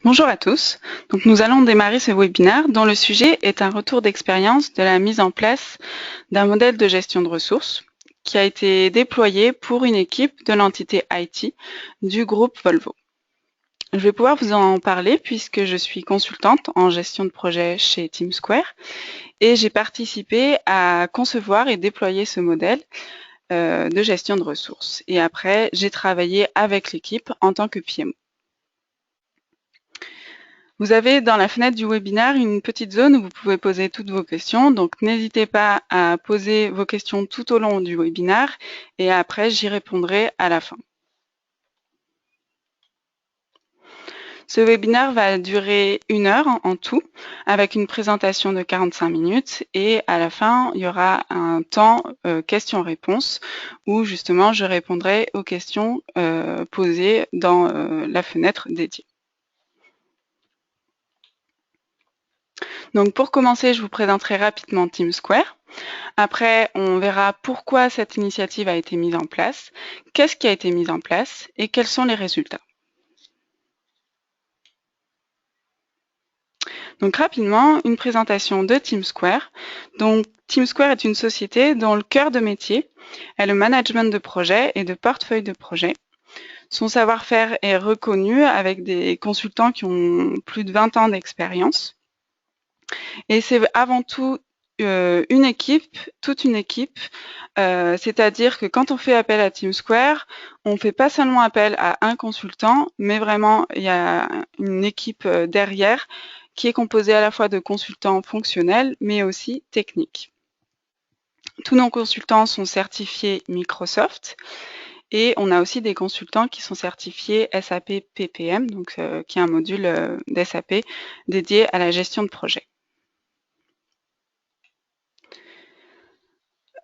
Bonjour à tous. Donc, nous allons démarrer ce webinaire dont le sujet est un retour d'expérience de la mise en place d'un modèle de gestion de ressources qui a été déployé pour une équipe de l'entité IT du groupe Volvo. Je vais pouvoir vous en parler puisque je suis consultante en gestion de projet chez TeamSquare et j'ai participé à concevoir et déployer ce modèle de gestion de ressources. Et après, j'ai travaillé avec l'équipe en tant que PMO. Vous avez dans la fenêtre du webinaire une petite zone où vous pouvez poser toutes vos questions. Donc, n'hésitez pas à poser vos questions tout au long du webinaire et après, j'y répondrai à la fin. Ce webinaire va durer 1 heure en tout, avec une présentation de 45 minutes et à la fin, il y aura un temps questions-réponses où justement je répondrai aux questions posées dans la fenêtre dédiée. Donc pour commencer, je vous présenterai rapidement TeamSquare. Après, on verra pourquoi cette initiative a été mise en place, qu'est-ce qui a été mis en place et quels sont les résultats. Donc rapidement, une présentation de TeamSquare. Donc TeamSquare est une société dont le cœur de métier est le management de projets et de portefeuille de projets. Son savoir-faire est reconnu avec des consultants qui ont plus de 20 ans d'expérience. Et c'est avant tout une équipe, toute une équipe, c'est-à-dire que quand on fait appel à TeamSquare, on ne fait pas seulement appel à un consultant, mais vraiment il y a une équipe derrière qui est composée à la fois de consultants fonctionnels, mais aussi techniques. Tous nos consultants sont certifiés Microsoft et on a aussi des consultants qui sont certifiés SAP PPM, donc qui est un module d'SAP dédié à la gestion de projet.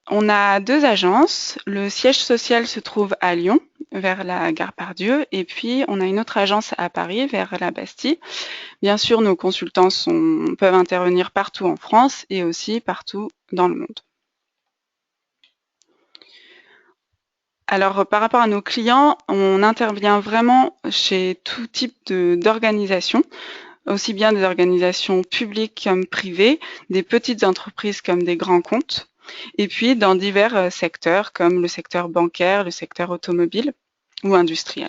On a 2 agences. Le siège social se trouve à Lyon, vers la gare Pardieu, et puis on a une autre agence à Paris, vers la Bastille. Bien sûr, nos consultants peuvent intervenir partout en France et aussi partout dans le monde. Alors, par rapport à nos clients, on intervient vraiment chez tout type d'organisations, aussi bien des organisations publiques comme privées, des petites entreprises comme des grands comptes, et puis dans divers secteurs comme le secteur bancaire, le secteur automobile ou industriel.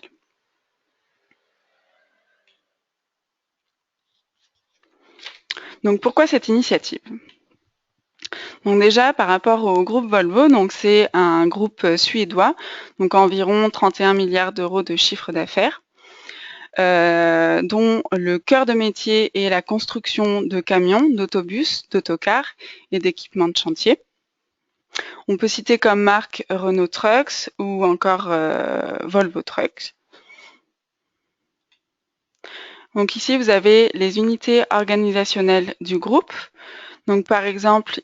Donc pourquoi cette initiative? Donc déjà par rapport au groupe Volvo, donc c'est un groupe suédois, donc environ 31 milliards d'euros de chiffre d'affaires, dont le cœur de métier est la construction de camions, d'autobus, d'autocars et d'équipements de chantier. On peut citer comme marque Renault Trucks ou encore Volvo Trucks. Donc ici, vous avez les unités organisationnelles du groupe. Donc par exemple,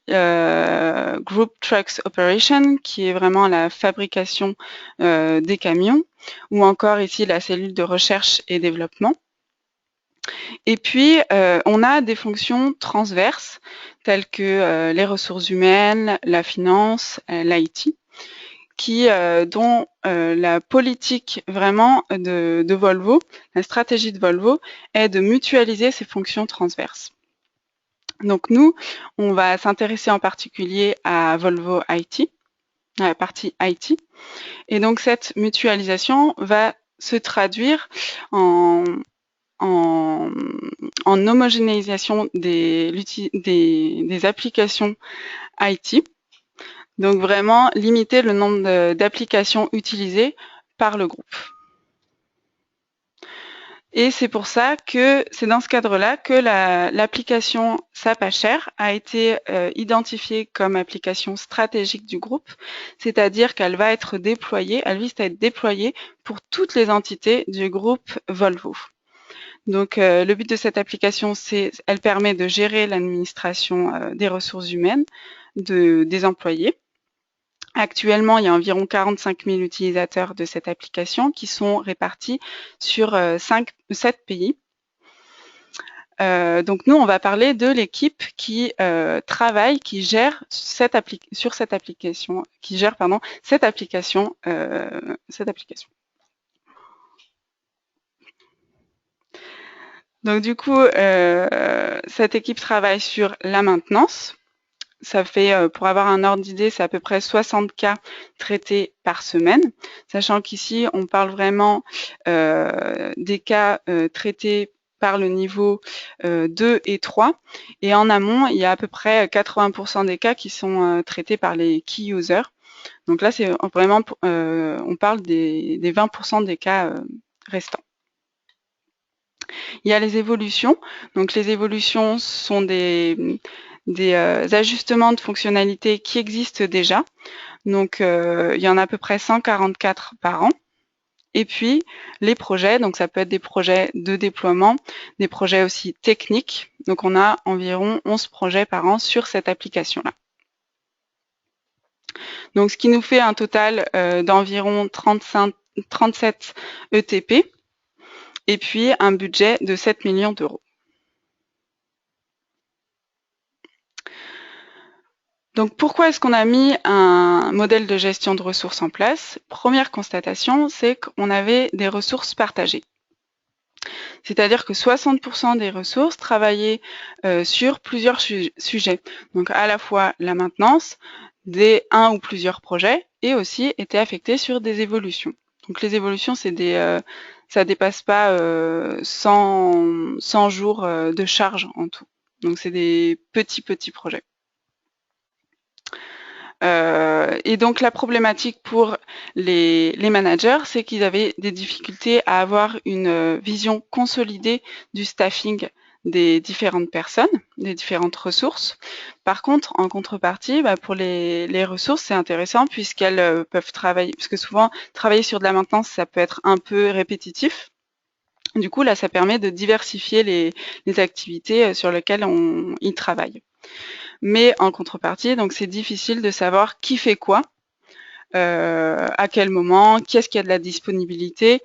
Group Trucks Operation, qui est vraiment la fabrication des camions, ou encore ici la cellule de recherche et développement. Et puis, on a des fonctions transverses, telles que les ressources humaines, la finance, l'IT, dont la politique vraiment de Volvo, la stratégie de Volvo, est de mutualiser ces fonctions transverses. Donc nous, on va s'intéresser en particulier à Volvo IT, à la partie IT. Et donc cette mutualisation va se traduire en homogénéisation des applications IT. Donc vraiment limiter le nombre d'applications utilisées par le groupe. Et c'est pour ça que c'est dans ce cadre-là que l'application SAP HR a été identifiée comme application stratégique du groupe, c'est-à-dire qu'elle va être déployée, elle vise à être déployée pour toutes les entités du groupe Volvo. Donc le but de cette application, elle permet de gérer l'administration des ressources humaines des employés. Actuellement, il y a environ 45 000 utilisateurs de cette application qui sont répartis sur 7 pays. Donc nous, on va parler de l'équipe qui travaille, qui gère cette application, qui gère cette application. Donc du coup, cette équipe travaille sur la maintenance. Ça fait, pour avoir un ordre d'idée, c'est à peu près 60 cas traités par semaine, sachant qu'ici, on parle vraiment des cas traités par le niveau 2 et 3. Et en amont, il y a à peu près 80% des cas qui sont traités par les key users. Donc là, c'est vraiment, on parle des 20% des cas restants. Il y a les évolutions. Donc les évolutions sont des ajustements de fonctionnalités qui existent déjà. Donc il y en a à peu près 144 par an. Et puis les projets, donc ça peut être des projets de déploiement, des projets aussi techniques. Donc on a environ 11 projets par an sur cette application-là. Donc ce qui nous fait un total d'environ 37 ETP et puis un budget de 7 millions d'euros. Donc pourquoi est-ce qu'on a mis un modèle de gestion de ressources en place? Première constatation, c'est qu'on avait des ressources partagées. C'est-à-dire que 60% des ressources travaillaient sur plusieurs sujets. Donc à la fois la maintenance, des un ou plusieurs projets, et aussi étaient affectées sur des évolutions. Donc les évolutions, c'est ça dépasse pas 100 jours de charge en tout. Donc c'est des petits projets. Et donc la problématique pour les managers, c'est qu'ils avaient des difficultés à avoir une vision consolidée du staffing des différentes personnes, des différentes ressources. Par contre, en contrepartie, pour les ressources, c'est intéressant puisqu'elles peuvent travailler, parce que souvent, travailler sur de la maintenance, ça peut être un peu répétitif. Du coup, là, ça permet de diversifier les activités sur lesquelles ils travaillent. Mais en contrepartie, donc c'est difficile de savoir qui fait quoi, à quel moment, qui est-ce qui a de la disponibilité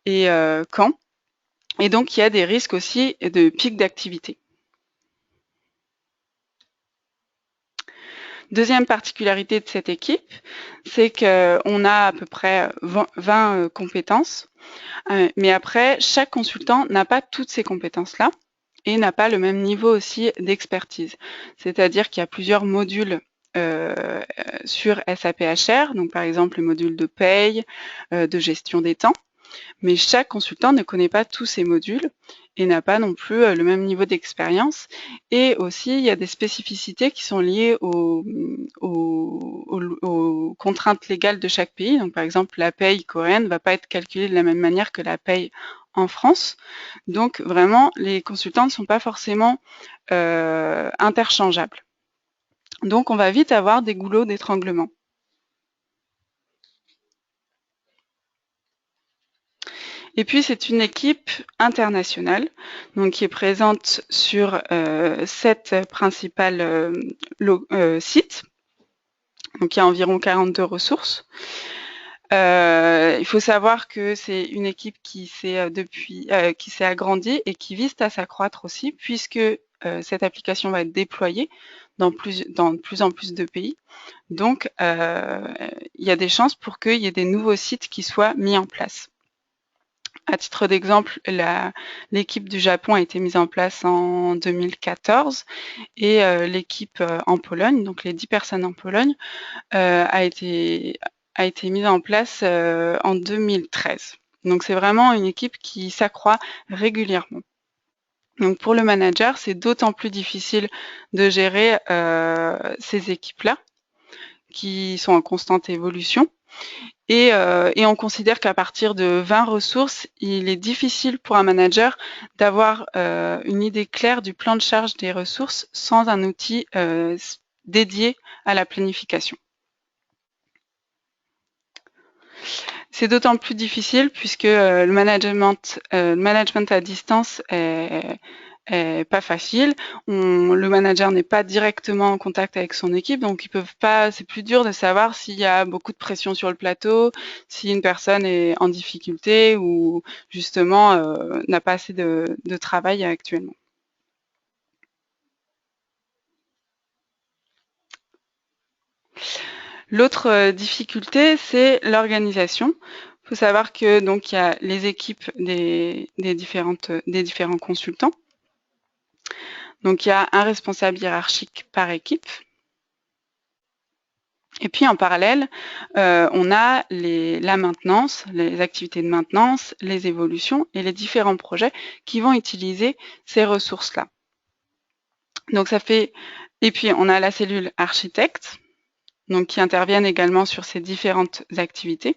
et quand. Et donc il y a des risques aussi de pic d'activité. Deuxième particularité de cette équipe, c'est qu'on a à peu près 20 compétences, mais après, chaque consultant n'a pas toutes ces compétences-là et n'a pas le même niveau aussi d'expertise. C'est-à-dire qu'il y a plusieurs modules sur SAP HR, donc par exemple le module de paye, de gestion des temps, mais chaque consultant ne connaît pas tous ces modules et n'a pas non plus le même niveau d'expérience. Et aussi, il y a des spécificités qui sont liées aux contraintes légales de chaque pays. Donc, par exemple, la paye coréenne ne va pas être calculée de la même manière que la paye en France. Donc, vraiment, les consultants ne sont pas forcément interchangeables. Donc, on va vite avoir des goulots d'étranglement. Et puis, c'est une équipe internationale, donc qui est présente sur 7 principales sites. Donc, il y a environ 42 ressources. Il faut savoir que c'est une équipe qui s'est agrandie et qui vise à s'accroître aussi, puisque cette application va être déployée dans de plus en plus de pays. Donc, il y a des chances pour qu'il y ait des nouveaux sites qui soient mis en place. À titre d'exemple, l'équipe du Japon a été mise en place en 2014 et l'équipe en Pologne, donc les 10 personnes en Pologne, a été mise en place en 2013. Donc c'est vraiment une équipe qui s'accroît régulièrement. Donc pour le manager, c'est d'autant plus difficile de gérer ces équipes-là qui sont en constante évolution. Et on considère qu'à partir de 20 ressources, il est difficile pour un manager d'avoir une idée claire du plan de charge des ressources sans un outil dédié à la planification. C'est d'autant plus difficile puisque le management à distance est pas facile. Le manager n'est pas directement en contact avec son équipe, donc ils peuvent pas. C'est plus dur de savoir s'il y a beaucoup de pression sur le plateau, si une personne est en difficulté ou justement n'a pas assez de travail actuellement. L'autre difficulté, c'est l'organisation. Il faut savoir que donc il y a les équipes des différents consultants. Donc il y a un responsable hiérarchique par équipe. Et puis en parallèle, on a la maintenance, les activités de maintenance, les évolutions et les différents projets qui vont utiliser ces ressources-là. Donc ça fait, et puis on a la cellule architecte, donc qui interviennent également sur ces différentes activités,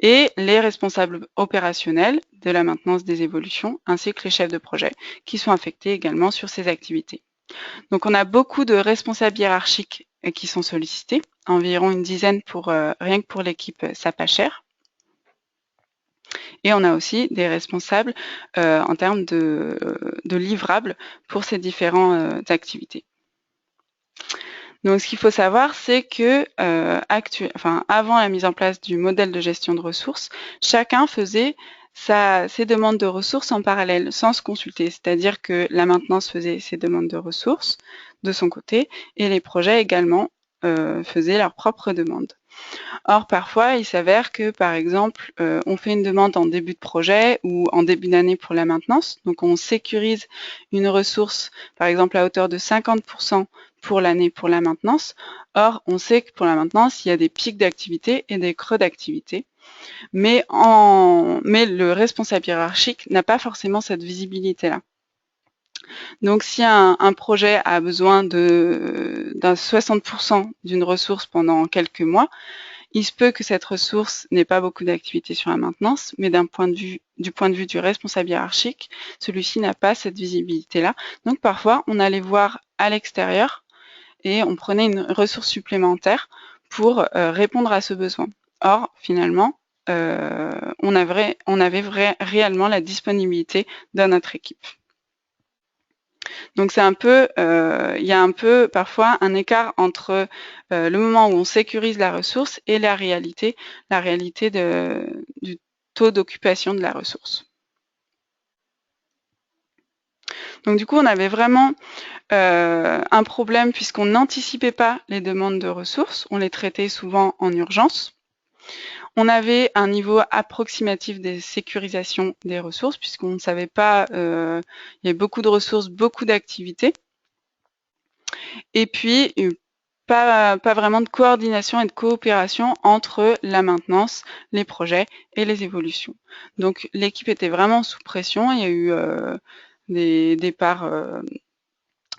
et les responsables opérationnels de la maintenance des évolutions, ainsi que les chefs de projet, qui sont affectés également sur ces activités. Donc on a beaucoup de responsables hiérarchiques qui sont sollicités, environ une dizaine rien que pour l'équipe SAP-HR. Et on a aussi des responsables en termes de livrables pour ces différentes activités. Donc ce qu'il faut savoir, c'est que avant la mise en place du modèle de gestion de ressources, chacun faisait ses demandes de ressources en parallèle, sans se consulter. C'est-à-dire que la maintenance faisait ses demandes de ressources de son côté, et les projets également faisaient leurs propres demandes. Or, parfois, il s'avère que, par exemple, on fait une demande en début de projet ou en début d'année pour la maintenance. Donc, on sécurise une ressource, par exemple, à hauteur de 50% pour l'année pour la maintenance. Or, on sait que pour la maintenance, il y a des pics d'activité et des creux d'activité. Mais le responsable hiérarchique n'a pas forcément cette visibilité-là. Donc, si un projet a besoin d'un 60% d'une ressource pendant quelques mois, il se peut que cette ressource n'ait pas beaucoup d'activité sur la maintenance, mais du point de vue du responsable hiérarchique, celui-ci n'a pas cette visibilité-là. Donc parfois, on allait voir à l'extérieur et on prenait une ressource supplémentaire pour répondre à ce besoin. Or, finalement, on avait réellement la disponibilité dans notre équipe. Donc c'est un peu, il y a un peu parfois un écart entre le moment où on sécurise la ressource et la réalité du taux d'occupation de la ressource. Donc du coup, on avait vraiment un problème puisqu'on n'anticipait pas les demandes de ressources, on les traitait souvent en urgence. On avait un niveau approximatif des sécurisations des ressources, puisqu'on ne savait pas, il y avait beaucoup de ressources, beaucoup d'activités. Et puis, pas vraiment de coordination et de coopération entre la maintenance, les projets et les évolutions. Donc, l'équipe était vraiment sous pression. Il y a eu des départs,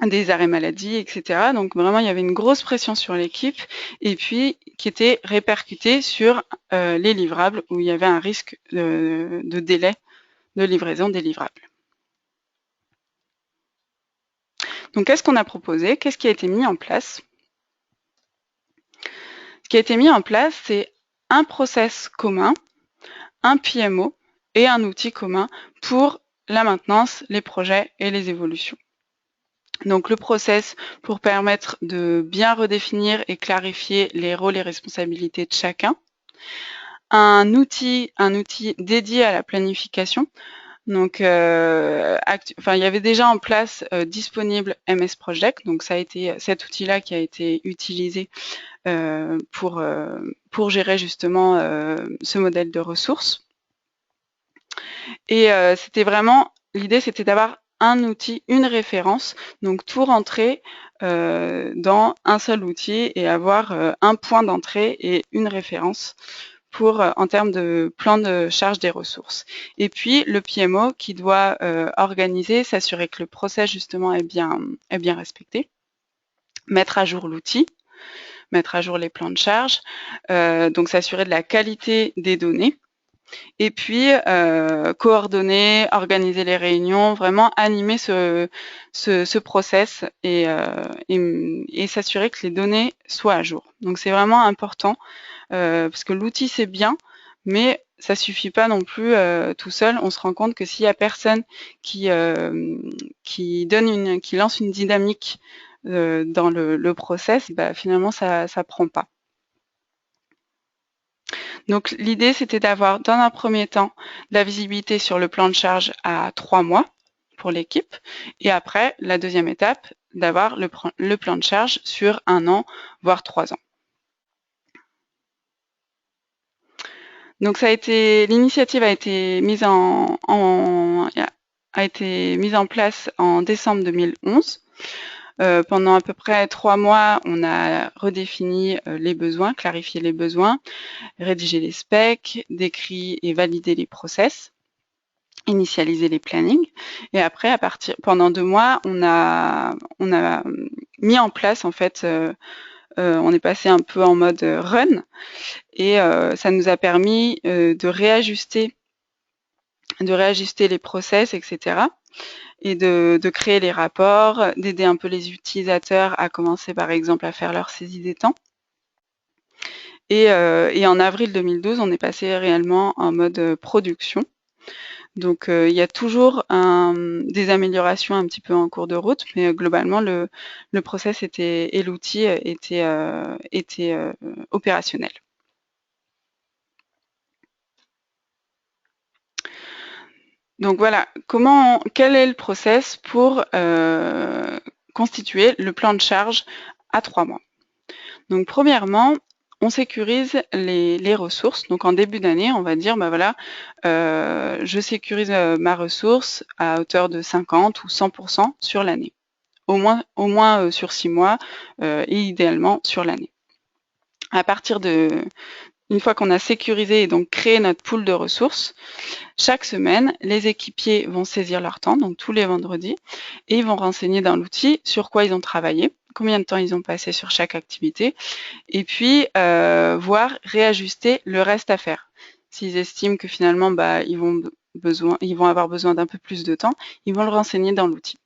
des arrêts maladie, etc. Donc vraiment, il y avait une grosse pression sur l'équipe et puis qui était répercutée sur les livrables où il y avait un risque de délai de livraison des livrables. Donc, qu'est-ce qu'on a proposé? Qu'est-ce qui a été mis en place? Ce qui a été mis en place, c'est un process commun, un PMO et un outil commun pour la maintenance, les projets et les évolutions. Donc le process pour permettre de bien redéfinir et clarifier les rôles et responsabilités de chacun. Un outil dédié à la planification. Donc, il y avait déjà en place disponible MS Project. Donc, ça a été cet outil-là qui a été utilisé pour gérer justement ce modèle de ressources. Et c'était vraiment, l'idée c'était d'avoir un outil, une référence, donc tout rentrer dans un seul outil et avoir un point d'entrée et une référence pour en termes de plan de charge des ressources. Et puis le PMO qui doit organiser, s'assurer que le process justement est bien respecté, mettre à jour l'outil, mettre à jour les plans de charge, donc s'assurer de la qualité des données, et puis coordonner, organiser les réunions, vraiment animer ce process et s'assurer que les données soient à jour. Donc c'est vraiment important parce que l'outil c'est bien, mais ça suffit pas non plus tout seul. On se rend compte que s'il y a personne qui lance une dynamique dans le process, bah, finalement ça prend pas. Donc l'idée c'était d'avoir dans un premier temps de la visibilité sur le plan de charge à 3 mois pour l'équipe et après la deuxième étape d'avoir le plan de charge sur 1 an voire 3 ans. Donc l'initiative a été mise en place en décembre 2011. Pendant à peu près 3 mois, on a redéfini les besoins, clarifié les besoins, rédigé les specs, décrit et validé les process, initialisé les plannings. Et après, pendant 2 mois, on a mis en place, en fait, on est passé un peu en mode run, et ça nous a permis de réajuster les process, etc. Et de créer les rapports, d'aider un peu les utilisateurs à commencer par exemple à faire leur saisie des temps. Et en avril 2012, on est passé réellement en mode production. Donc il y a toujours des améliorations un petit peu en cours de route, mais globalement le process et l'outil étaient opérationnels. Donc voilà, quel est le process pour constituer le plan de charge à 3 mois? Donc premièrement, on sécurise les ressources. Donc en début d'année, on va dire, bah voilà, je sécurise ma ressource à hauteur de 50 ou 100% sur l'année. Au moins sur 6 mois et idéalement sur l'année. À partir une fois qu'on a sécurisé et donc créé notre pool de ressources, chaque semaine, les équipiers vont saisir leur temps, donc tous les vendredis, et ils vont renseigner dans l'outil sur quoi ils ont travaillé, combien de temps ils ont passé sur chaque activité, et puis réajuster le reste à faire. S'ils estiment que finalement ils vont avoir besoin d'un peu plus de temps, ils vont le renseigner dans l'outil.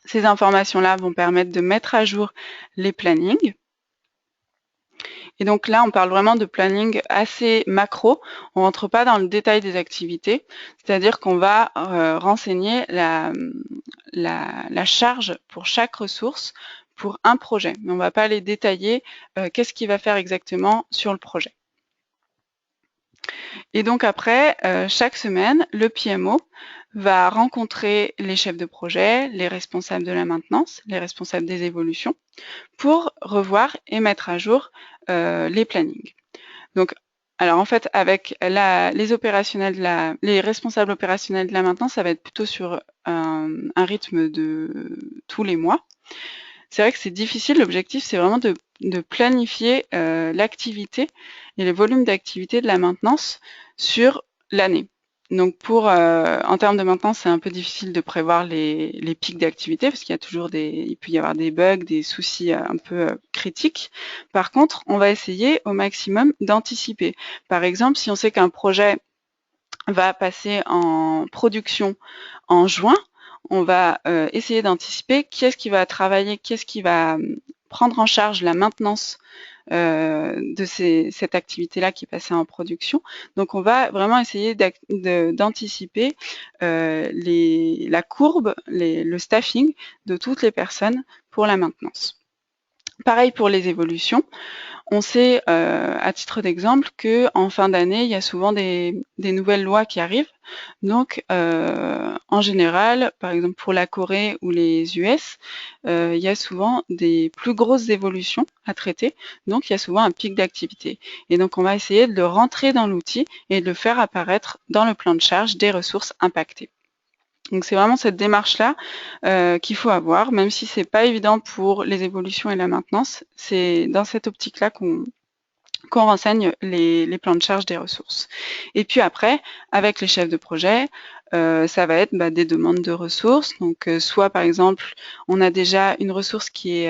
Ces informations-là vont permettre de mettre à jour les plannings. Et donc là, on parle vraiment de planning assez macro. On ne rentre pas dans le détail des activités, c'est-à-dire qu'on va renseigner la charge pour chaque ressource pour un projet. Mais on ne va pas les détailler qu'est-ce qu'il va faire exactement sur le projet. Et donc après, chaque semaine, le PMO va rencontrer les chefs de projet, les responsables de la maintenance, les responsables des évolutions, pour revoir et mettre à jour les plannings. Donc, alors en fait, avec les responsables opérationnels de la maintenance, ça va être plutôt sur un rythme de tous les mois. C'est vrai que c'est difficile. L'objectif, c'est vraiment de planifier l'activité et le volume d'activité de la maintenance sur l'année. Donc en termes de maintenance, c'est un peu difficile de prévoir les pics d'activité parce qu'il y a toujours il peut y avoir des bugs, des soucis un peu critiques. Par contre, on va essayer au maximum d'anticiper. Par exemple, si on sait qu'un projet va passer en production en juin, on va essayer d'anticiper qui est-ce qui va travailler, qui est-ce qui va prendre en charge la maintenance de cette activité-là qui est passée en production. Donc, on va vraiment essayer d'anticiper la courbe, le staffing de toutes les personnes pour la maintenance. Pareil pour les évolutions. On sait, à titre d'exemple, qu'en fin d'année, il y a souvent des nouvelles lois qui arrivent. Donc, en général, par exemple pour la Corée ou les US, il y a souvent des plus grosses évolutions à traiter. Donc, il y a souvent un pic d'activité. Et donc, on va essayer de le rentrer dans l'outil et de le faire apparaître dans le plan de charge des ressources impactées. Donc c'est vraiment cette démarche-là qu'il faut avoir, même si c'est pas évident pour les évolutions et la maintenance. C'est dans cette optique-là qu'on renseigne les plans de charge des ressources. Et puis après, avec les chefs de projet, ça va être des demandes de ressources. Donc soit par exemple, on a déjà une ressource qui est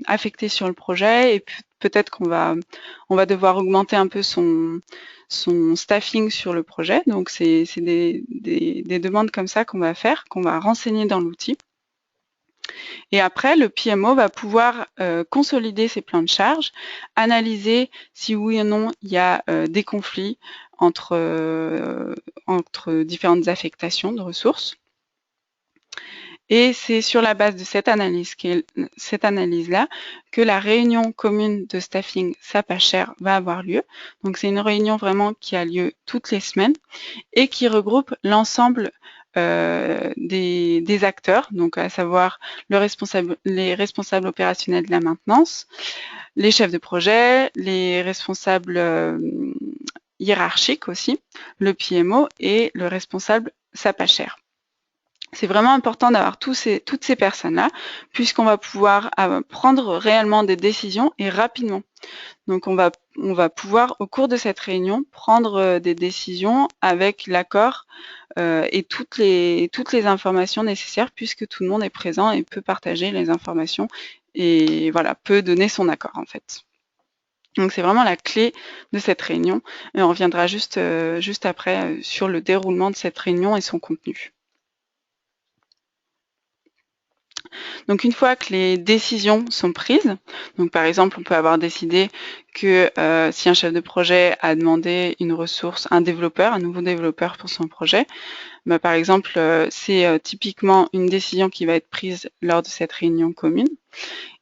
affectée sur le projet et peut-être qu'on va devoir augmenter un peu son staffing sur le projet. Donc, c'est des demandes comme ça qu'on va faire, qu'on va renseigner dans l'outil. Et après, le PMO va pouvoir consolider ses plans de charge, analyser si oui ou non il y a des conflits entre différentes affectations de ressources. Et c'est sur la base de cette analyse-là que la réunion commune de staffing SAP-HR va avoir lieu. Donc c'est une réunion vraiment qui a lieu toutes les semaines et qui regroupe l'ensemble des acteurs, donc à savoir les responsables opérationnels de la maintenance, les chefs de projet, les responsables hiérarchiques aussi, le PMO et le responsable SAPHR. C'est vraiment important d'avoir toutes ces personnes-là, puisqu'on va pouvoir prendre réellement des décisions et rapidement. Donc on va pouvoir, au cours de cette réunion, prendre des décisions avec l'accord et toutes les informations nécessaires, puisque tout le monde est présent et peut partager les informations et voilà, peut donner son accord en fait. Donc c'est vraiment la clé de cette réunion et on reviendra juste après sur le déroulement de cette réunion et son contenu. Donc une fois que les décisions sont prises, donc par exemple on peut avoir décidé que si un chef de projet a demandé une ressource, un nouveau développeur pour son projet, bah, par exemple c'est typiquement une décision qui va être prise lors de cette réunion commune.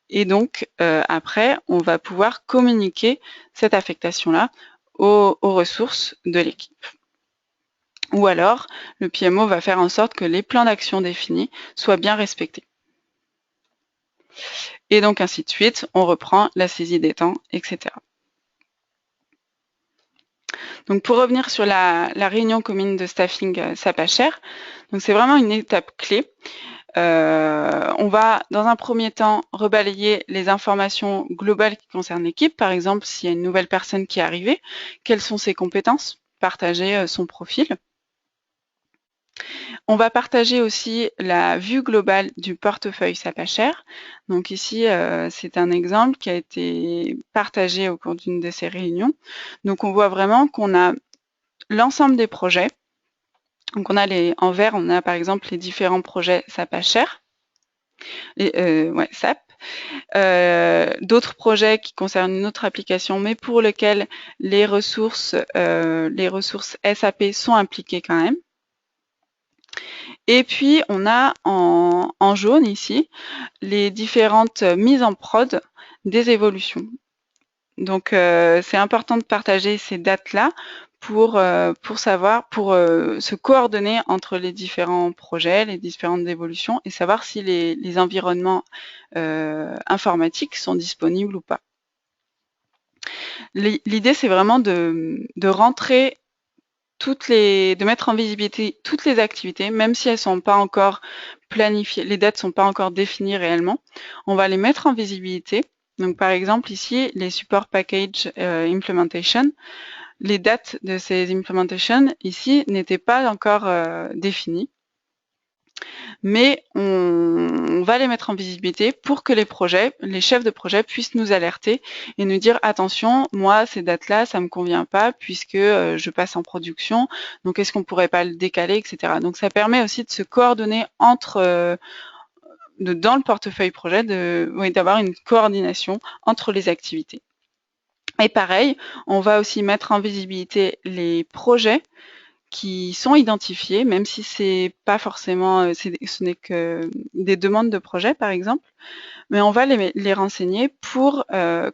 Et donc après on va pouvoir communiquer cette affectation-là aux ressources de l'équipe. Ou alors le PMO va faire en sorte que les plans d'action définis soient bien respectés. Et donc ainsi de suite, on reprend la saisie des temps, etc. Donc pour revenir sur la réunion commune de staffing SAPHR, donc c'est vraiment une étape clé. On va dans un premier temps rebalayer les informations globales qui concernent l'équipe, par exemple s'il y a une nouvelle personne qui est arrivée, quelles sont ses compétences, partager son profil. On va partager aussi la vue globale du portefeuille SAPHR. Donc ici, c'est un exemple qui a été partagé au cours d'une de ces réunions. Donc on voit vraiment qu'on a l'ensemble des projets. Donc on a en vert, on a par exemple les différents projets SAPHR, SAP. D'autres projets qui concernent une autre application, mais pour lesquels les ressources SAP sont impliquées quand même. Et puis, on a en jaune ici les différentes mises en prod des évolutions. Donc, c'est important de partager ces dates-là pour se coordonner entre les différents projets, les différentes évolutions et savoir si les environnements informatiques sont disponibles ou pas. L'idée, c'est vraiment de rentrer de mettre en visibilité toutes les activités, même si elles sont pas encore planifiées, les dates sont pas encore définies réellement. On va les mettre en visibilité. Donc par exemple ici, les support package implementation, les dates de ces implementations ici n'étaient pas encore définies. Mais on va les mettre en visibilité pour que les chefs de projet puissent nous alerter et nous dire attention, moi ces dates-là, ça me convient pas puisque je passe en production, donc est-ce qu'on pourrait pas le décaler, etc. Donc ça permet aussi de se coordonner dans le portefeuille projet, d'avoir une coordination entre les activités. Et pareil, on va aussi mettre en visibilité les projets qui sont identifiés, même si c'est pas forcément, ce n'est que des demandes de projet, par exemple, mais on va les renseigner pour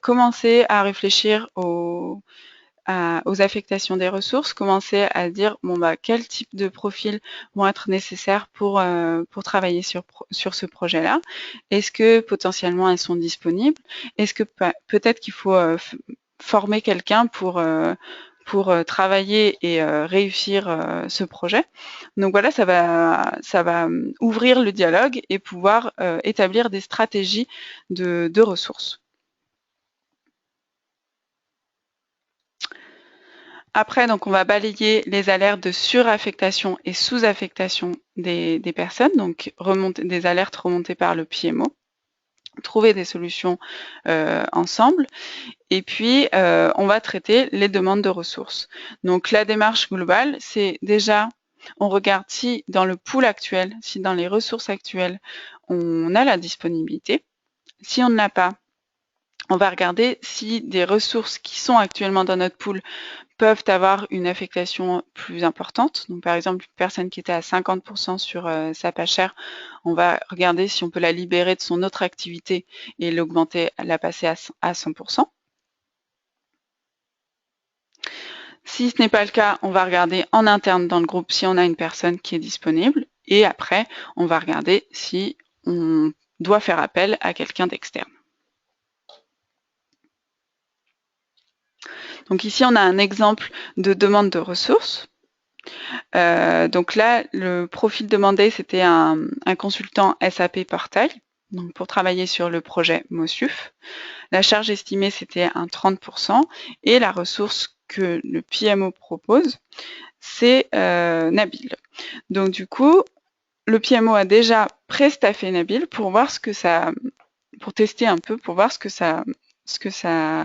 commencer à réfléchir aux affectations des ressources, commencer à dire bon bah quel type de profils vont être nécessaires pour travailler sur ce projet-là. Est-ce que potentiellement elles sont disponibles? Est-ce que peut-être qu'il faut former quelqu'un pour travailler et réussir ce projet. Donc voilà, ça va ouvrir le dialogue et pouvoir établir des stratégies de ressources. Après, donc, on va balayer les alertes de suraffectation et sous-affectation des personnes, donc des alertes remontées par le PMO, trouver des solutions ensemble. Et puis, on va traiter les demandes de ressources. Donc, la démarche globale, c'est déjà, on regarde si dans le pool actuel, si dans les ressources actuelles, on a la disponibilité. Si on ne l'a pas, on va regarder si des ressources qui sont actuellement dans notre pool peuvent avoir une affectation plus importante. Donc, par exemple, une personne qui était à 50% sur SAPHR, on va regarder si on peut la libérer de son autre activité et l'augmenter, la passer à 100%. Si ce n'est pas le cas, on va regarder en interne dans le groupe si on a une personne qui est disponible. Et après, on va regarder si on doit faire appel à quelqu'un d'externe. Donc ici, on a un exemple de demande de ressources. Donc là, le profil demandé, c'était un consultant SAP Portail, donc pour travailler sur le projet MOSUF. La charge estimée, c'était un 30%, et la ressource que le PMO propose, c'est Nabil. Donc du coup, le PMO a déjà pré-staffé Nabil pour voir ce que ça, pour tester un peu, pour voir ce que ça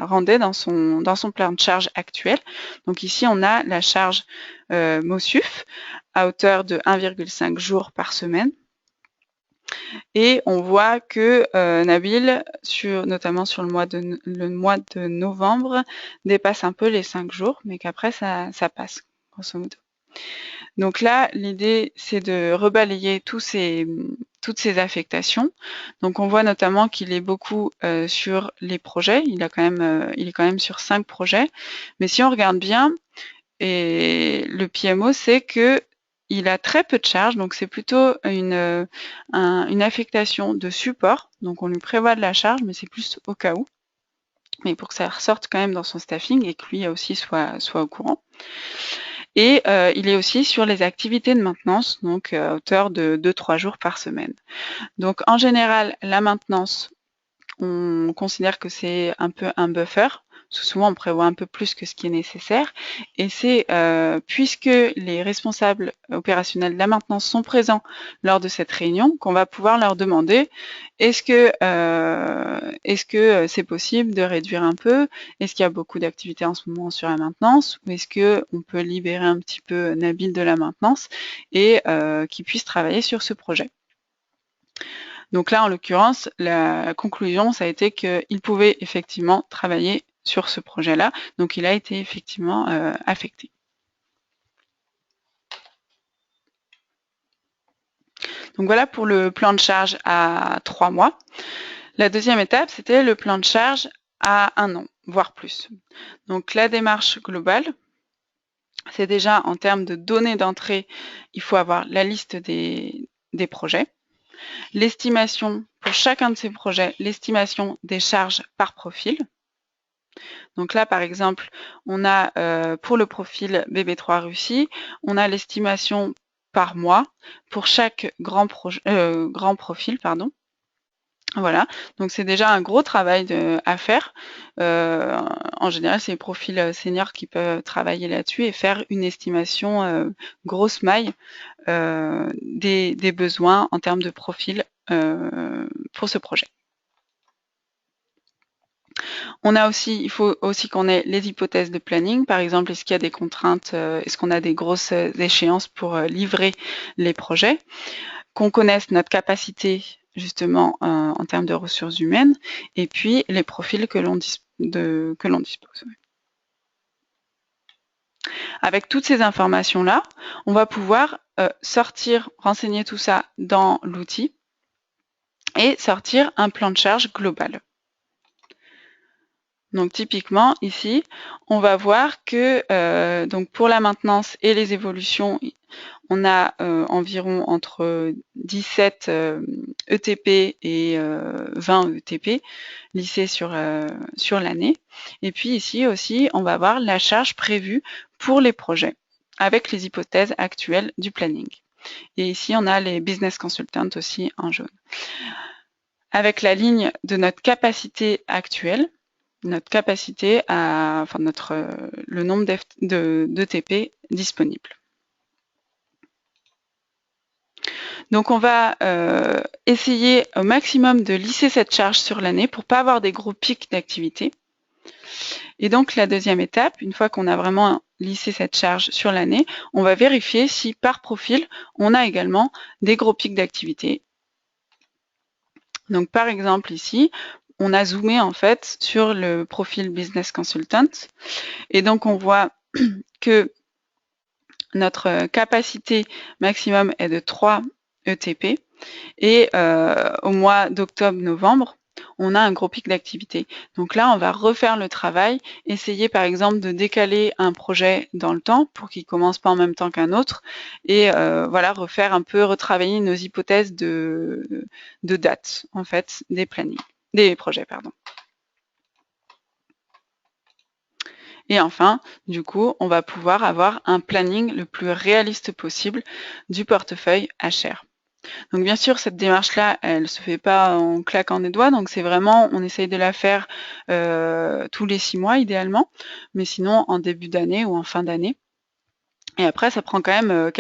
rendait dans son plan de charge actuel. Donc ici, on a la charge MOSUF à hauteur de 1,5 jours par semaine. Et on voit que Nabil, notamment sur le mois de novembre, dépasse un peu les 5 jours, mais qu'après, ça passe, grosso modo. Donc là, l'idée, c'est de rebalayer toutes ces affectations. Donc on voit notamment qu'il est beaucoup sur les projets. Il est quand même sur 5 projets. Mais si on regarde bien, et le PMO, c'est que il a très peu de charges, donc c'est plutôt une affectation de support. Donc on lui prévoit de la charge, mais c'est plus au cas où. Mais pour que ça ressorte quand même dans son staffing et que lui aussi soit au courant. Et il est aussi sur les activités de maintenance, donc à hauteur de 2-3 jours par semaine. Donc en général, la maintenance, on considère que c'est un peu un buffer. Souvent, on prévoit un peu plus que ce qui est nécessaire. Et c'est puisque les responsables opérationnels de la maintenance sont présents lors de cette réunion qu'on va pouvoir leur demander est-ce que c'est possible de réduire un peu? Est-ce qu'il y a beaucoup d'activités en ce moment sur la maintenance? Ou est-ce qu'on peut libérer un petit peu Nabil de la maintenance et qu'il puisse travailler sur ce projet? Donc là, en l'occurrence, la conclusion, ça a été qu'il pouvait effectivement travailler sur ce projet-là. Donc il a été effectivement affecté. Donc voilà pour le plan de charge à 3 mois. La deuxième étape, c'était le plan de charge à 1 an, voire plus. Donc la démarche globale, c'est déjà en termes de données d'entrée, il faut avoir la liste des projets. L'estimation pour chacun de ces projets, l'estimation des charges par profil. Donc là, par exemple, on a pour le profil BB3 Russie, on a l'estimation par mois pour chaque grand profil, pardon. Voilà, donc c'est déjà un gros travail à faire. En général, c'est les profils seniors qui peuvent travailler là-dessus et faire une estimation grosse maille des besoins en termes de profil pour ce projet. Il faut aussi qu'on ait les hypothèses de planning. Par exemple, est-ce qu'il y a des contraintes, est-ce qu'on a des grosses échéances pour livrer les projets, qu'on connaisse notre capacité justement en termes de ressources humaines, et puis les profils que l'on dispose. Avec toutes ces informations-là, on va pouvoir renseigner tout ça dans l'outil et sortir un plan de charge global. Donc typiquement ici, on va voir que donc pour la maintenance et les évolutions, on a environ entre 17 ETP et 20 ETP lissés sur l'année. Et puis ici aussi, on va voir la charge prévue pour les projets avec les hypothèses actuelles du planning. Et ici, on a les business consultants aussi en jaune. Avec la ligne de notre capacité actuelle, notre capacité le nombre d'ETP disponibles. Donc on va essayer au maximum de lisser cette charge sur l'année pour ne pas avoir des gros pics d'activité. Et donc la deuxième étape, une fois qu'on a vraiment lissé cette charge sur l'année, on va vérifier si par profil, on a également des gros pics d'activité. Donc par exemple ici, on a zoomé en fait sur le profil Business Consultant et donc on voit que notre capacité maximum est de 3 ETP et au mois d'octobre-novembre, on a un gros pic d'activité. Donc là, on va refaire le travail, essayer par exemple de décaler un projet dans le temps pour qu'il commence pas en même temps qu'un autre, et voilà, refaire un peu, retravailler nos hypothèses de date, en fait, des projets, pardon. Et enfin, du coup, on va pouvoir avoir un planning le plus réaliste possible du portefeuille HR. Donc bien sûr, cette démarche-là, elle se fait pas en claquant des doigts, donc c'est vraiment, on essaye de la faire tous les 6 mois idéalement, mais sinon en début d'année ou en fin d'année. Et après, ça prend quand même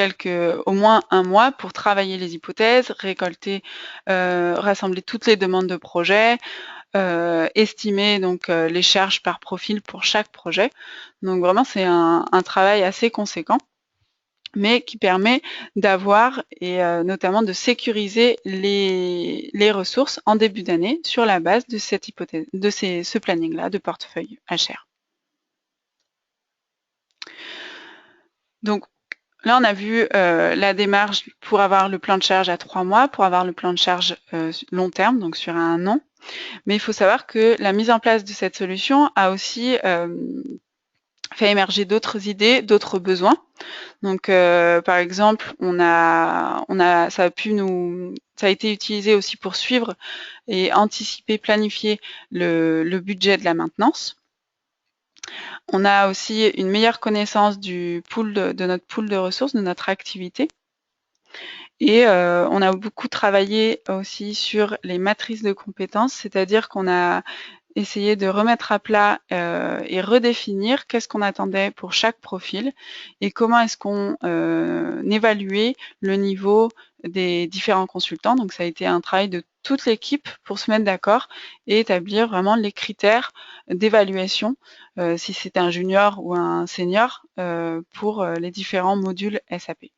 au moins un mois pour travailler les hypothèses, récolter, rassembler toutes les demandes de projet, estimer donc les charges par profil pour chaque projet. Donc vraiment, c'est un travail assez conséquent, mais qui permet d'avoir et notamment de sécuriser les ressources en début d'année sur la base de cette hypothèse, de ce planning-là de portefeuille HR. Donc là, on a vu la démarche pour avoir le plan de charge à 3 mois, pour avoir le plan de charge long terme, donc sur un an. Mais il faut savoir que la mise en place de cette solution a aussi fait émerger d'autres idées, d'autres besoins. Donc, par exemple, ça a été utilisé aussi pour suivre et anticiper, planifier le budget de la maintenance. On a aussi une meilleure connaissance du pool de notre pool de ressources, de notre activité. Et on a beaucoup travaillé aussi sur les matrices de compétences, c'est-à-dire qu'on a essayé de remettre à plat et redéfinir qu'est-ce qu'on attendait pour chaque profil et comment est-ce qu'on évaluait le niveau des différents consultants. Donc ça a été un travail de toute l'équipe pour se mettre d'accord et établir vraiment les critères d'évaluation, si c'était un junior ou un senior, pour les différents modules SAP.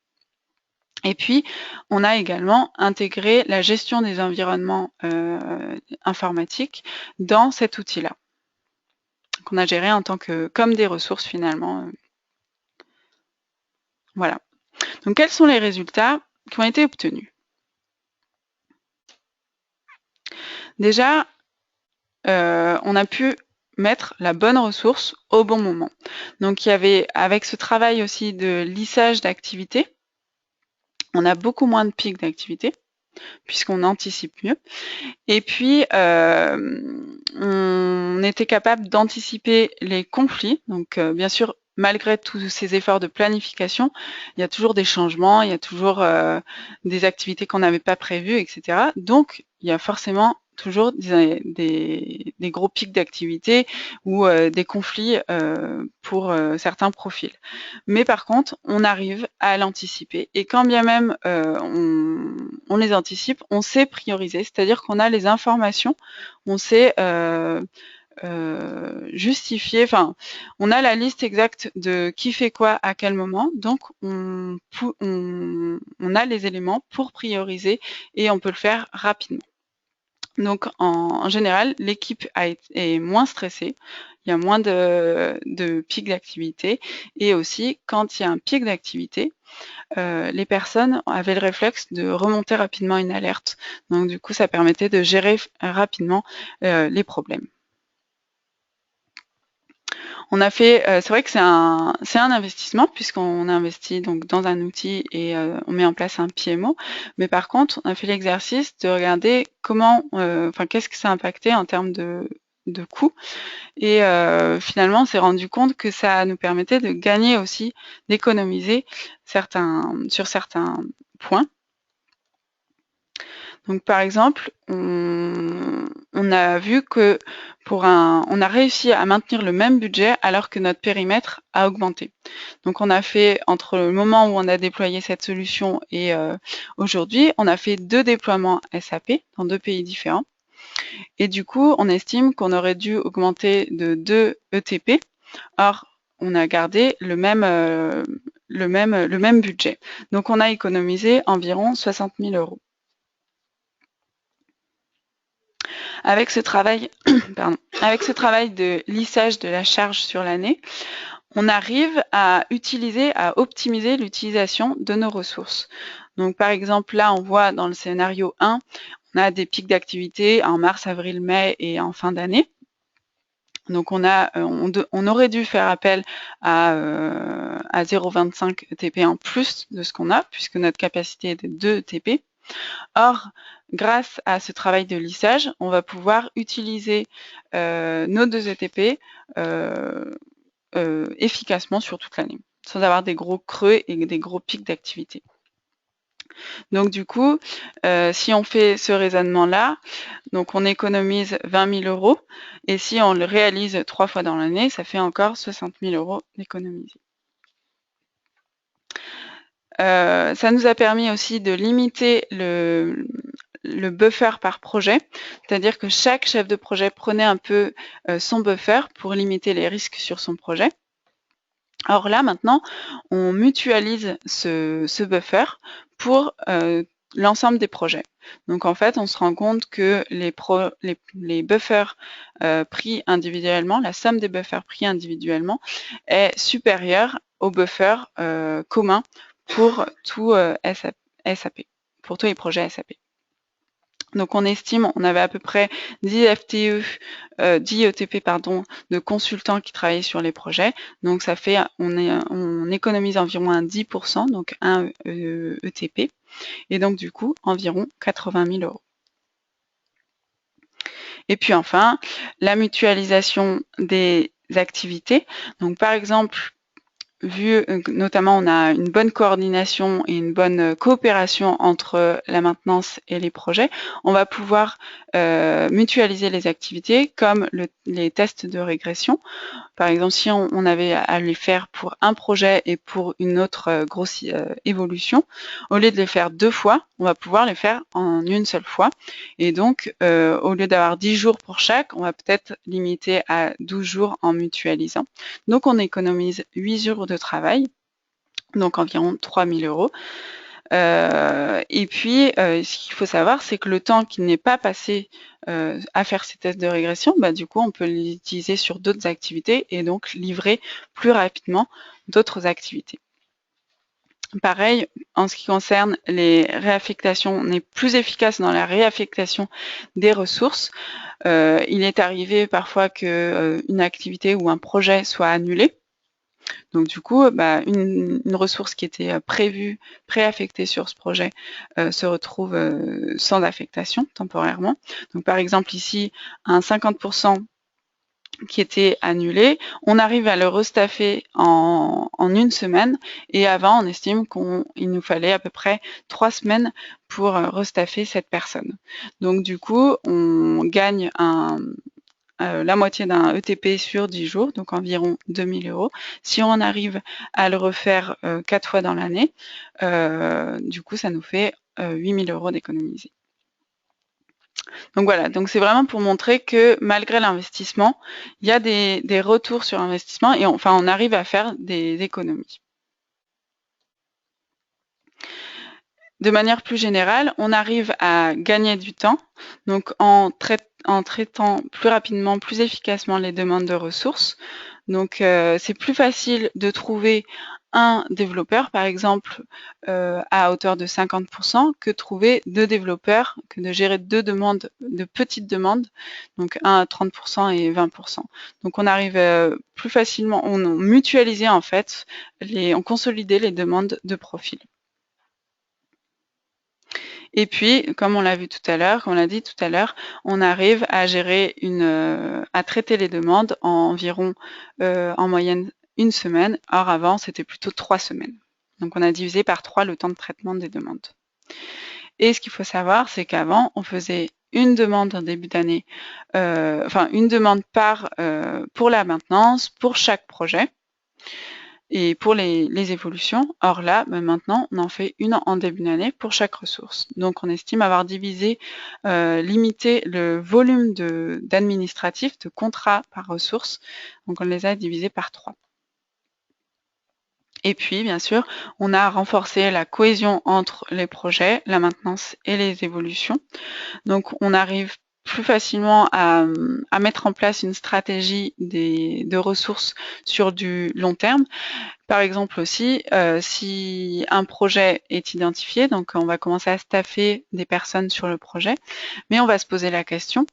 Et puis, on a également intégré la gestion des environnements informatiques dans cet outil-là, qu'on a géré en tant que comme des ressources finalement. Voilà. Donc, quels sont les résultats qui ont été obtenus? Déjà, on a pu mettre la bonne ressource au bon moment. Donc, il y avait, avec ce travail aussi de lissage d'activité, on a beaucoup moins de pics d'activité, puisqu'on anticipe mieux. Et puis, on était capable d'anticiper les conflits. Donc, bien sûr, malgré tous ces efforts de planification, il y a toujours des changements, il y a toujours des activités qu'on n'avait pas prévues, etc. Donc, il y a forcément toujours des gros pics d'activité ou des conflits pour certains profils. Mais par contre, on arrive à l'anticiper et quand bien même on les anticipe, on sait prioriser, c'est-à-dire qu'on a les informations, on sait justifier, enfin, on a la liste exacte de qui fait quoi à quel moment, donc on a les éléments pour prioriser et on peut le faire rapidement. Donc, en général, l'équipe est moins stressée, il y a moins de pics d'activité et aussi, quand il y a un pic d'activité, les personnes avaient le réflexe de remonter rapidement une alerte. Donc, du coup, ça permettait de gérer rapidement les problèmes. On a fait, c'est vrai que c'est un investissement puisqu'on investit donc dans un outil et on met en place un PMO. Mais par contre, on a fait l'exercice de regarder comment, qu'est-ce que ça a impacté en termes de coûts. Et finalement, on s'est rendu compte que ça nous permettait de gagner aussi, d'économiser sur certains points. Donc, par exemple, on a vu que on a réussi à maintenir le même budget alors que notre périmètre a augmenté. Donc, on a fait, entre le moment où on a déployé cette solution et aujourd'hui, on a fait 2 déploiements SAP dans 2 pays différents. Et du coup, on estime qu'on aurait dû augmenter de 2 ETP. Or, on a gardé le même budget. Donc, on a économisé environ 60 000 €. Avec ce travail, de lissage de la charge sur l'année, on arrive à optimiser l'utilisation de nos ressources. Donc, par exemple, là, on voit dans le scénario 1, a des pics d'activité en mars, avril, mai et en fin d'année. Donc on aurait dû faire appel à 0,25 ETP en plus de ce qu'on a, puisque notre capacité est de 2 ETP. Or, grâce à ce travail de lissage, on va pouvoir utiliser nos 2 ETP efficacement sur toute l'année, sans avoir des gros creux et des gros pics d'activité. Donc du coup, si on fait ce raisonnement-là, donc on économise 20 000 euros, et si on le réalise 3 fois dans l'année, ça fait encore 60 000 euros d'économiser. Ça nous a permis aussi de limiter le buffer par projet, c'est-à-dire que chaque chef de projet prenait un peu son buffer pour limiter les risques sur son projet. Or là, maintenant, on mutualise ce buffer pour l'ensemble des projets. Donc en fait, on se rend compte que les buffers pris individuellement, la somme des buffers pris individuellement est supérieure au buffer commun pour tout SAP, pour tous les projets SAP. Donc on estime, on avait à peu près 10 ETP de consultants qui travaillaient sur les projets. Donc ça fait, on économise environ un 10%, donc un ETP, et donc du coup environ 80 000 euros. Et puis enfin, la mutualisation des activités. Donc par exemple, vu notamment on a une bonne coordination et une bonne coopération entre la maintenance et les projets, on va pouvoir mutualiser les activités comme les tests de régression. Par exemple, si on avait à les faire pour un projet et pour une autre grosse évolution, au lieu de les faire 2 fois, on va pouvoir les faire en une seule fois. Et donc, au lieu d'avoir 10 jours pour chaque, on va peut-être limiter à 12 jours en mutualisant. Donc, on économise 8 jours de travail, donc environ 3 000 euros. Et puis, ce qu'il faut savoir, c'est que le temps qui n'est pas passé à faire ces tests de régression, du coup, on peut l'utiliser sur d'autres activités et donc livrer plus rapidement d'autres activités. Pareil, en ce qui concerne les réaffectations, on est plus efficace dans la réaffectation des ressources. Il est arrivé parfois qu'une activité ou un projet soit annulé. Donc du coup, une ressource qui était prévue, préaffectée sur ce projet, se retrouve sans affectation temporairement. Donc par exemple ici, un 50% qui était annulé, on arrive à le restaffer en une semaine, et avant on estime qu'il nous fallait à peu près 3 semaines pour restaffer cette personne. Donc du coup, on gagne la moitié d'un ETP sur 10 jours, donc environ 2 000 euros. Si on arrive à le refaire 4 fois dans l'année, du coup, ça nous fait 8 000 euros d'économiser. Donc voilà, donc c'est vraiment pour montrer que malgré l'investissement, il y a des retours sur investissement et on arrive à faire des économies. De manière plus générale, on arrive à gagner du temps, donc en traitant plus rapidement, plus efficacement les demandes de ressources. Donc c'est plus facile de trouver un développeur, par exemple, à hauteur de 50%, que trouver 2 développeurs, que de gérer 2 demandes, de petites demandes, donc un à 30% et 20%. Donc on arrive plus facilement, on mutualisait en fait, on consolidait les demandes de profil. Et puis, comme on l'a vu tout à l'heure, comme on l'a dit tout à l'heure, on arrive à gérer à traiter les demandes en environ, en moyenne, 1 semaine. Or, avant, c'était plutôt 3 semaines. Donc, on a divisé par 3 le temps de traitement des demandes. Et ce qu'il faut savoir, c'est qu'avant, on faisait une demande en début d'année, une demande pour la maintenance, pour chaque projet et pour les évolutions. Or là, maintenant, on en fait une en début d'année pour chaque ressource. Donc on estime avoir limité le volume d'administratifs, de contrats par ressource. Donc on les a divisés par 3. Et puis, bien sûr, on a renforcé la cohésion entre les projets, la maintenance et les évolutions. Donc on arrive plus facilement à mettre en place une stratégie de ressources sur du long terme. Par exemple aussi, si un projet est identifié, donc on va commencer à staffer des personnes sur le projet, mais on va se poser la question,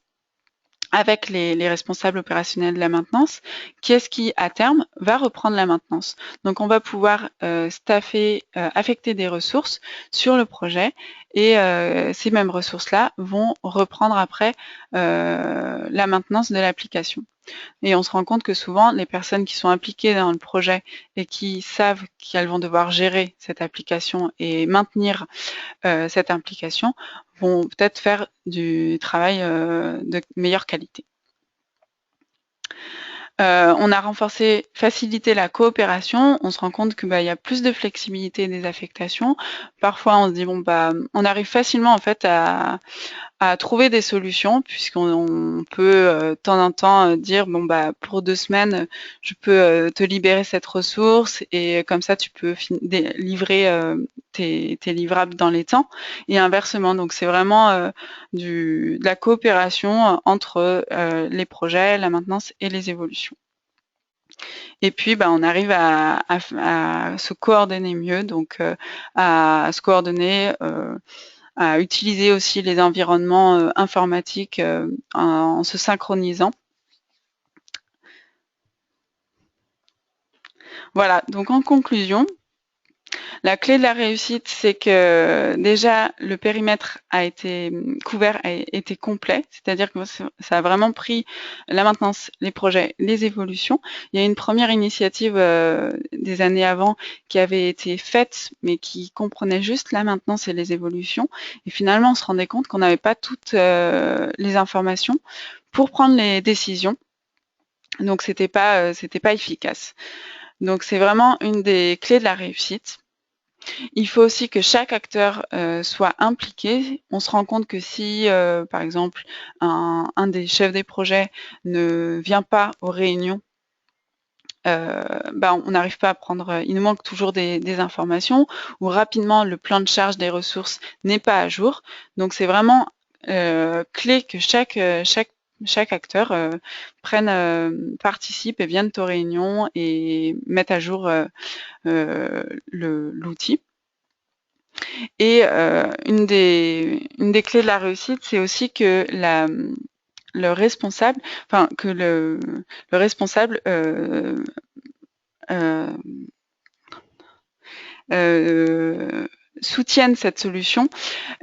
avec les responsables opérationnels de la maintenance, qui est-ce qui, à terme, va reprendre la maintenance. Donc, on va pouvoir affecter des ressources sur le projet et ces mêmes ressources-là vont reprendre après la maintenance de l'application. Et on se rend compte que souvent, les personnes qui sont impliquées dans le projet et qui savent qu'elles vont devoir gérer cette application et maintenir cette implication vont peut-être faire du travail de meilleure qualité. On a renforcé, facilité la coopération. On se rend compte que y a plus de flexibilité des affectations. Parfois, on se dit on arrive facilement en fait à trouver des solutions, puisqu'on peut de temps en temps dire pour 2 semaines je peux te libérer cette ressource et comme ça tu peux livrer tes livrables dans les temps et inversement. Donc c'est vraiment de la coopération entre les projets, la maintenance et les évolutions. Et puis, on arrive à se coordonner mieux, donc à se coordonner, à utiliser aussi les environnements informatiques en se synchronisant. Voilà, donc en conclusion, la clé de la réussite, c'est que déjà le périmètre a été couvert, a été complet, c'est-à-dire que ça a vraiment pris la maintenance, les projets, les évolutions. Il y a une première initiative des années avant qui avait été faite, mais qui comprenait juste la maintenance et les évolutions. Et finalement, on se rendait compte qu'on n'avait pas toutes les informations pour prendre les décisions. Donc, c'était pas efficace. Donc, c'est vraiment une des clés de la réussite. Il faut aussi que chaque acteur soit impliqué. On se rend compte que si, par exemple, un des chefs des projets ne vient pas aux réunions, on n'arrive pas à prendre, il nous manque toujours des informations, ou rapidement le plan de charge des ressources n'est pas à jour. Donc c'est vraiment clé que chaque acteur participe et vienne aux réunions et mette à jour l'outil. Et une des clés de la réussite, c'est aussi que le responsable, soutienne cette solution,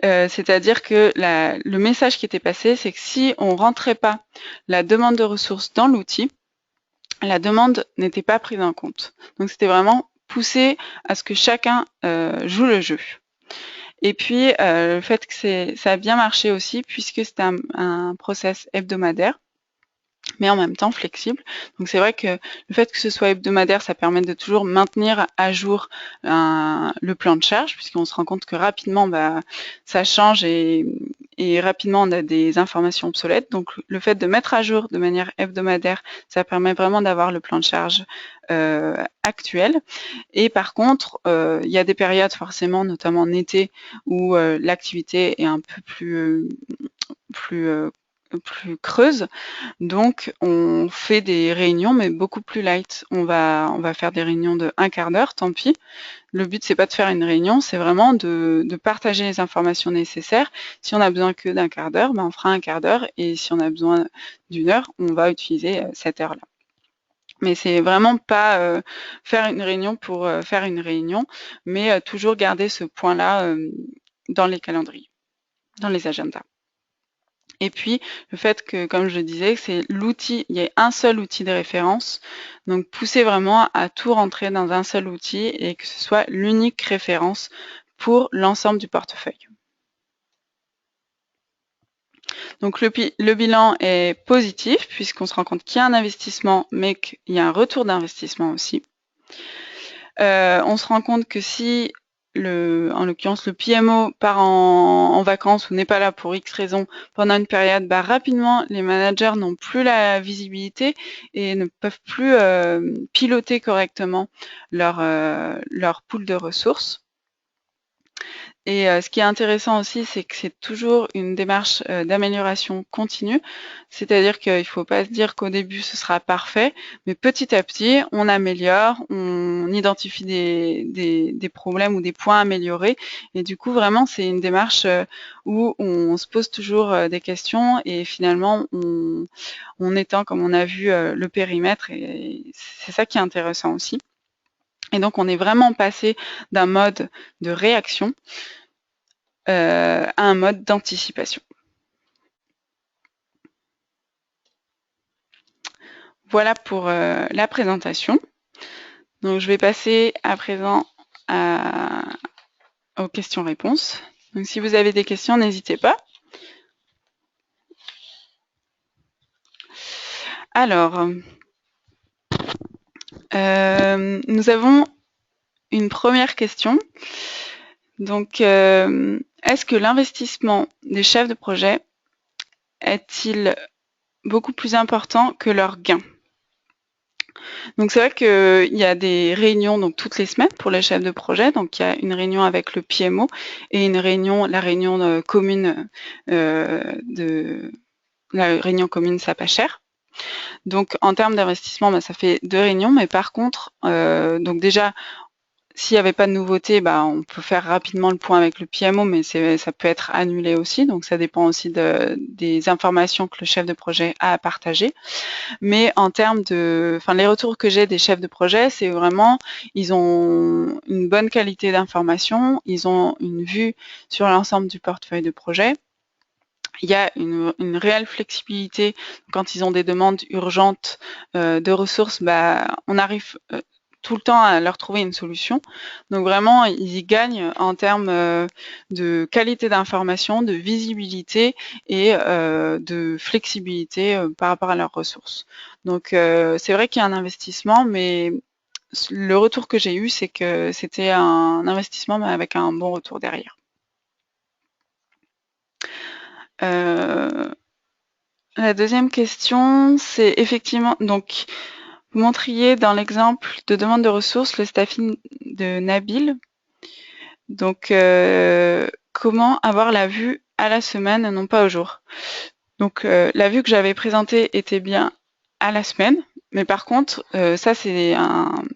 c'est-à-dire que le message qui était passé, c'est que si on rentrait pas la demande de ressources dans l'outil, la demande n'était pas prise en compte. Donc c'était vraiment pousser à ce que chacun joue le jeu. Et puis, le fait que ça a bien marché aussi, puisque c'était un process hebdomadaire, mais en même temps flexible. Donc c'est vrai que le fait que ce soit hebdomadaire, ça permet de toujours maintenir à jour le plan de charge, puisqu'on se rend compte que rapidement, ça change et rapidement, on a des informations obsolètes. Donc le fait de mettre à jour de manière hebdomadaire, ça permet vraiment d'avoir le plan de charge actuel. Et par contre, il y a des périodes forcément, notamment en été, où l'activité est un peu plus creuse. Donc, on fait des réunions, mais beaucoup plus light. On va faire des réunions de 1/4 d'heure, tant pis. Le but, c'est pas de faire une réunion, c'est vraiment de partager les informations nécessaires. Si on a besoin que d'1/4 d'heure, on fera 1/4 d'heure. Et si on a besoin d'1 heure, on va utiliser cette heure-là. Mais c'est vraiment pas faire une réunion pour faire une réunion, mais toujours garder ce point-là dans les calendriers, dans les agendas. Et puis, le fait que, comme je le disais, c'est l'outil, il y a un seul outil de référence. Donc, pousser vraiment à tout rentrer dans un seul outil et que ce soit l'unique référence pour l'ensemble du portefeuille. Donc, le bilan est positif puisqu'on se rend compte qu'il y a un investissement, mais qu'il y a un retour d'investissement aussi. On se rend compte que si en l'occurrence le PMO part en vacances ou n'est pas là pour X raisons pendant une période, rapidement les managers n'ont plus la visibilité et ne peuvent plus piloter correctement leur pool de ressources. Et ce qui est intéressant aussi, c'est que c'est toujours une démarche d'amélioration continue. C'est-à-dire qu'il ne faut pas se dire qu'au début, ce sera parfait, mais petit à petit, on améliore, on identifie des problèmes ou des points à améliorer. Et du coup, vraiment, c'est une démarche où on se pose toujours des questions et finalement, on étend, comme on a vu, le périmètre. Et c'est ça qui est intéressant aussi. Et donc, on est vraiment passé d'un mode de réaction à un mode d'anticipation. Voilà pour la présentation. Donc, je vais passer à présent aux questions-réponses. Donc, si vous avez des questions, n'hésitez pas. Alors, nous avons une première question. Donc, est-ce que l'investissement des chefs de projet est-il beaucoup plus important que leur gain? Donc c'est vrai qu'il y a des réunions donc toutes les semaines pour les chefs de projet. Donc il y a une réunion avec le PMO et la réunion commune la réunion commune SAP-HR. Donc en termes d'investissement, ça fait 2 réunions, mais par contre, donc déjà s'il n'y avait pas de nouveauté, on peut faire rapidement le point avec le PMO, mais ça peut être annulé aussi. Donc ça dépend aussi des informations que le chef de projet a à partager. Mais en termes les retours que j'ai des chefs de projet, c'est vraiment, ils ont une bonne qualité d'information, ils ont une vue sur l'ensemble du portefeuille de projet. Il y a une réelle flexibilité quand ils ont des demandes urgentes de ressources. On arrive tout le temps à leur trouver une solution. Donc vraiment, ils y gagnent en termes de qualité d'information, de visibilité et de flexibilité par rapport à leurs ressources. Donc c'est vrai qu'il y a un investissement, mais le retour que j'ai eu, c'est que c'était un investissement mais avec un bon retour derrière. La deuxième question, c'est effectivement, donc vous montriez dans l'exemple de demande de ressources le staffing de Nabil. Donc, comment avoir la vue à la semaine, non pas au jour? Donc, la vue que j'avais présentée était bien à la semaine, mais par contre, ça c'est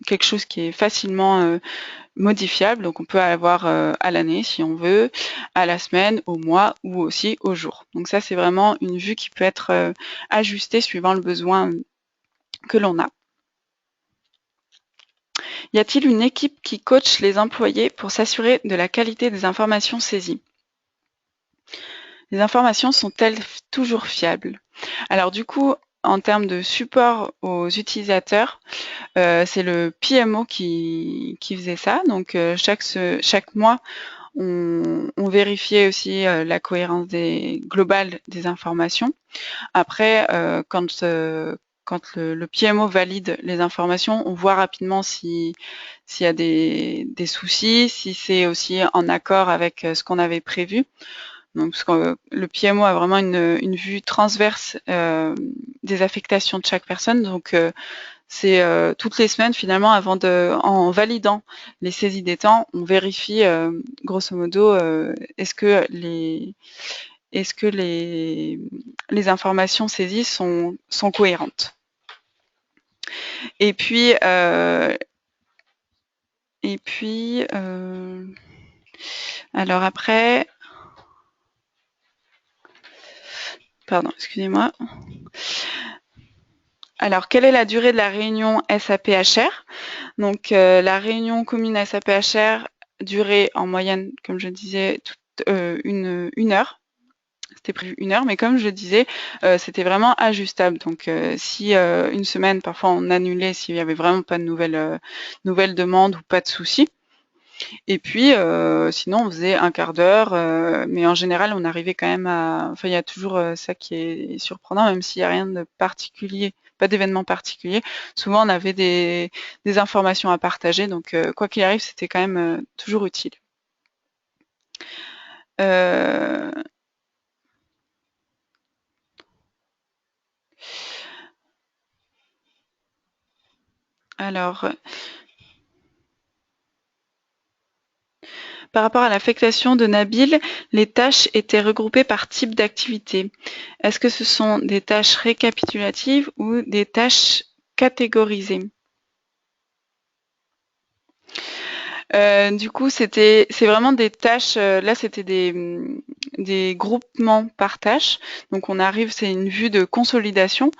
quelque chose qui est facilement modifiable. Donc, on peut avoir à l'année si on veut, à la semaine, au mois ou aussi au jour. Donc, ça c'est vraiment une vue qui peut être ajustée suivant le besoin que l'on a. Y a-t-il une équipe qui coach les employés pour s'assurer de la qualité des informations saisies? Les informations sont-elles toujours fiables? Alors du coup, en termes de support aux utilisateurs, c'est le PMO qui faisait ça. Donc chaque mois, on vérifiait aussi la cohérence globale des informations. Après, quand le PMO valide les informations, on voit rapidement s'il y a des soucis, si c'est aussi en accord avec ce qu'on avait prévu. Donc, parce que le PMO a vraiment une vue transverse des affectations de chaque personne. Donc, c'est toutes les semaines finalement, en validant les saisies des temps, on vérifie grosso modo est-ce que les informations saisies sont cohérentes. Et puis, alors après, pardon, excusez-moi. Alors, quelle est la durée de la réunion SAP-HR? Donc, la réunion commune SAP-HR durait en moyenne, comme je disais, une heure. C'était prévu 1 heure, mais comme je disais, c'était vraiment ajustable. Donc, si une semaine, parfois on annulait s'il y avait vraiment pas de nouvelles demandes ou pas de soucis. Et puis, sinon, on faisait un quart d'heure, mais en général, on arrivait quand même à. Enfin, il y a toujours ça qui est surprenant, même s'il n'y a rien de particulier, pas d'événement particulier. Souvent, on avait des informations à partager, donc quoi qu'il arrive, c'était quand même toujours utile. Alors, Par rapport à l'affectation de Nabil, les tâches étaient regroupées par type d'activité. Est-ce que ce sont des tâches récapitulatives ou des tâches catégorisées? Du coup, c'est vraiment des tâches. Là, c'était des groupements par tâche. Donc, on arrive, c'est une vue de consolidation.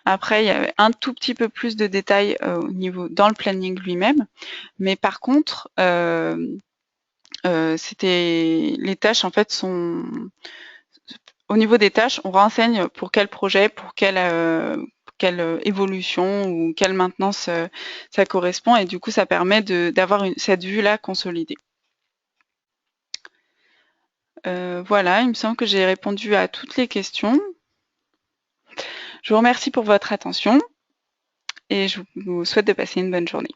Après, il y avait un tout petit peu plus de détails au niveau dans le planning lui-même. Mais par contre, c'était les tâches en fait sont au niveau des tâches, on renseigne pour quel projet, pour quelle évolution ou quelle maintenance ça correspond et du coup ça permet d'avoir cette vue-là consolidée. Voilà, il me semble que j'ai répondu à toutes les questions. Je vous remercie pour votre attention et je vous souhaite de passer une bonne journée.